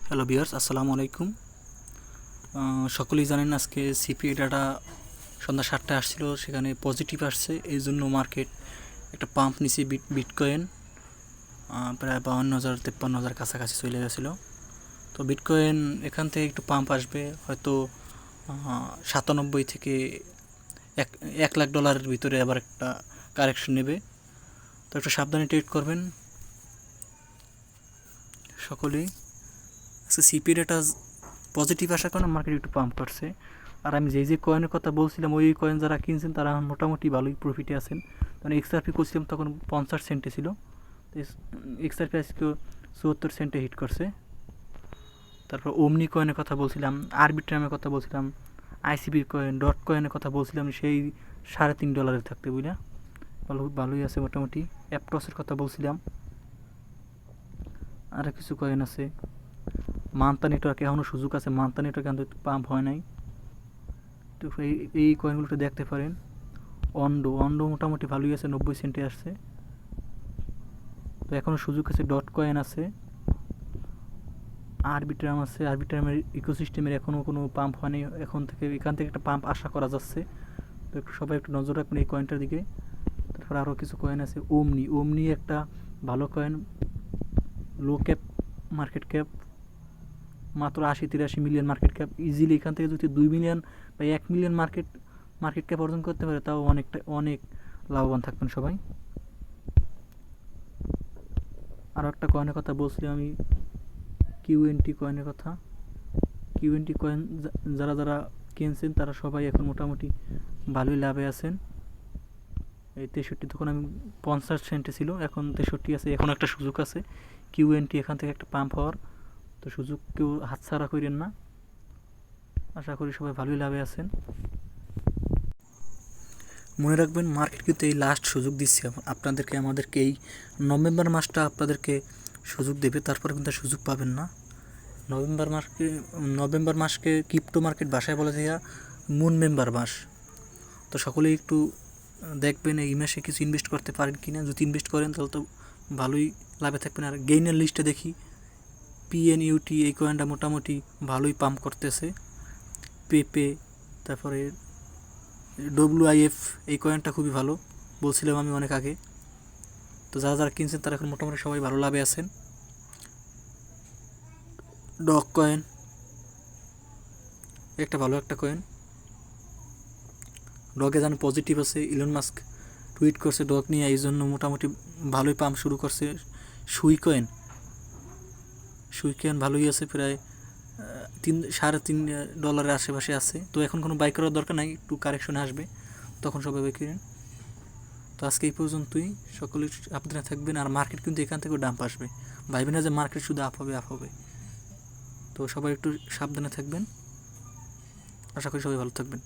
Hello viewers, আসসালামু আলাইকুম। সকলেই জানেন আজকে সিপিআই ডাটা সন্ধ্যা 7টায় আসছিল, সেখানে পজিটিভ আসছে। এই জন্য মার্কেট একটা পাম্প নিচে বিটকয়েন প্রায় 52,000 53,000 কাছাকাছি চলে গেছিলো। তো বিটকয়েন এখান থেকে একটু পাম্প আসবে, হয়তো 97 থেকে 1 লাখ ডলারের ভিতরে আবার একটা কারেকশন নেবে। তো একটু সাবধানে ট্রেড করবেন সকলেই। আজকে সিপিআই ডাটা পজিটিভ আসার কারণে মার্কেট একটু পাম্প করছে। আর আমি যেই কয়েনের কথা বলছিলাম, ওই কয়েন যারা কিনছেন তারা মোটামুটি ভালোই প্রফিটে আছেন। কারণ এক্সআরপি করছিলাম তখন 50 সেন্টে ছিল, তো এক্সআরপি আজকে 74 সেন্টে হিট করছে। তারপর ওমনি কয়েনের কথা বলছিলাম, আরবিট্রামের কথা বলছিলাম, আইসিবি কয়েন, ডট কয়েনের কথা বলছিলাম, সেই $3.5 থাকতে বুঝলা ভালোই আছে মোটামুটি। অ্যাপটসের কথা বলছিলাম, আরও কিছু কয়েন আছে। মান্তা নেটওয়ার্ক এখনও সুযোগ আছে, মান্তা নেটওয়ার্ক কিন্তু পাম্প হয় নাই। তো এই কয়েনগুলোটা দেখতে পারেন। অন্ডো মোটামুটি ভালোই আছে, 90 সেন্টে আসছে। তো এখনও সুযোগ আছে। ডট কয়েন আছে, আরবিট্রাম আছে। আরবিট্রামের ইকোসিস্টেমের এখনও কোনো পাম্প হয়নি, এখান থেকে একটা পাম্প আশা করা যাচ্ছে। তো সবাই একটু নজর রাখবেন এই কয়েনটার দিকে। তারপর আরও কিছু কয়েন আছে। ওমনি একটা ভালো কয়েন, লো ক্যাপ মার্কেট ক্যাপ, মাত্র 80-83 মিলিয়ন মার্কেট ক্যাপ। ইজিলি এখান থেকে যদি 2 মিলিয়ন বা 1 মিলিয়ন মার্কেট ক্যাপ অর্জন করতে পারে, তাও অনেক লাভবান থাকবেন সবাই। আরও একটা কয়েনের কথা বলছিলাম আমি, কিউএনটি কয়েনের কথা। কিউএনটি কয়েন যারা কিনছেন তারা সবাই এখন মোটামুটি ভালোই লাভে আছেন। এই 63 তখন আমি 50 সেন্টে ছিল, এখন 63 আছে। এখন একটা সুযোগ আছে কিউএনটি এখান থেকে একটা পাম্প হওয়ার, তো সুযোগ কেউ হাতছাড়া করেন না। আশা করি সবাই ভালোই লাভে আছেন। মনে রাখবেন, মার্কেট কিন্তু এই লাস্ট সুযোগ দিচ্ছে আপনাদেরকে, আমাদেরকে। এই নভেম্বর মাসটা আপনাদেরকে সুযোগ দেবে, তারপরে কিন্তু সুযোগ পাবেন না। নভেম্বর মাসকে ক্রিপ্টো মার্কেট ভাষায় বলা যায় মুন মেম্বার মাস। তো সকলেই একটু দেখবেন এই মাসে কিছু ইনভেস্ট করতে পারেন কি না। যদি ইনভেস্ট করেন তাহলে তো ভালোই লাভে থাকবেন। আর গেইনের লিস্টে দেখি পিএনইউটি এই কয়েনটা মোটামুটি ভালোই পাম্প করতেছে। পেপে, তারপরে ডব্লিউআইএফ এই কয়েনটা খুবই ভালো, বলছিলাম আমি অনেক আগে। তো যারা কিনছেন তারা এখন মোটামুটি সবাই ভালো লাভে আছেন। ডগ কয়েন একটা ভালো একটা কয়েন। ডগে জানেন পজিটিভ আছে, ইলন মাস্ক টুইট করছে ডগ নিয়ে, এই জন্য মোটামুটি ভালোই পাম্প শুরু করছে। সুই কয়েন ভালোই আছে, প্রায় $3.5 আশেপাশে আছে। তো এখন কোনো বাই করার দরকার নাই, একটু কারেকশনে আসবে তখন সবাই বাই করেন। তো আজকে এই পর্যন্তই, সকলে সাবধানে থাকবেন। আর মার্কেট কিন্তু এখান থেকেও ডাম্প আসবে, ভাইবেন না যে মার্কেট শুধু আপ হবে। তো সবাই একটু সাবধানে থাকবেন। আশা করি সবাই ভালো থাকবেন।